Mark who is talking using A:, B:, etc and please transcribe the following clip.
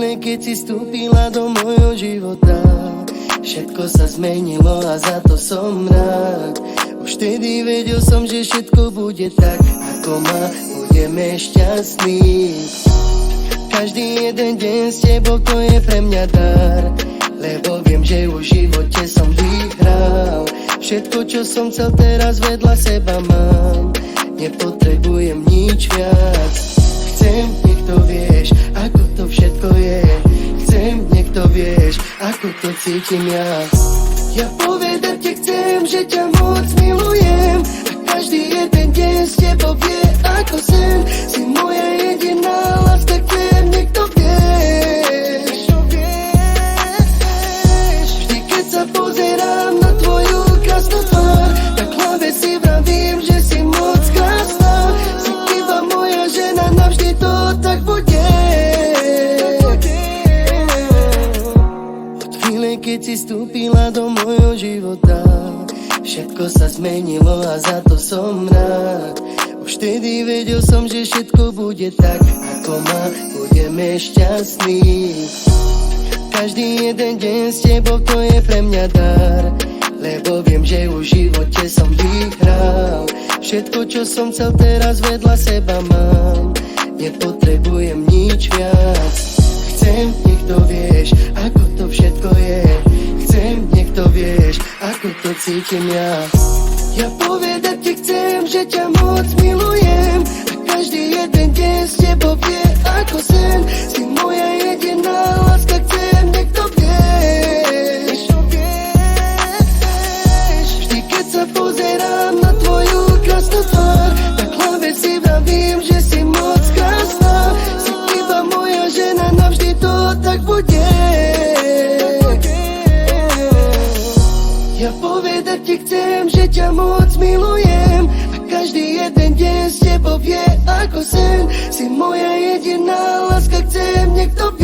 A: chvíle, keď si vstúpila do môjho života, všetko sa zmenilo a za to som rád. Už vtedy vedel som, že všetko bude tak, ako má, budeme šťastní. Každý jeden deň s tebou, to je pre mňa dar, lebo viem, že už v živote som vyhral. Všetko, čo som chcel, teraz vedľa seba mám, nepotrebujem nič viac. Chcem, nech to vieš, ako to všetko je. Chcem, nech to vieš, ako to cítim ja. Ja povedať ti chcem, že ťa moc milujem, a každý jeden deň s tebou vie ako sen. Si moja jediná láska, chcem, nech to vieš. Vždy, keď sa pozerám na tvoju krásnu tvár, tak v hlave si vravím, že si moc krásna. Si iba moja žena, navždy to tak bude. Od chvíle, keď si vstúpila do môjho života, všetko sa zmenilo a za to som rád. Už vtedy vedel som, že všetko bude tak, ako má, budeme šťastní. Každý jeden deň s tebou, to je pre mňa dar, lebo viem, že už v živote som vyhral. Všetko, čo som chcel, teraz vedľa seba mám, nepotrebujem nič viac. Chcem, nech to vieš, ako to všetko je. Chcem, nech to vieš, ako to cítim ja. Ja povedať ti chcem, že ťa moc milujem, a každý jeden deň s tebou vie ako sen. Si moja jediná láska, chcem, nech to vieš. Vždy, keď sa pozerám na tvoju krásnu tvár, tak v hlave si vravím, že si moc krásna. Si iba moja žena, navždy to tak bude. Ja povedať ti chcem, že ťa moc milujem, a každý jeden deň s tebou vie ako sen. Si moja jediná láska, chcem, nech to vie.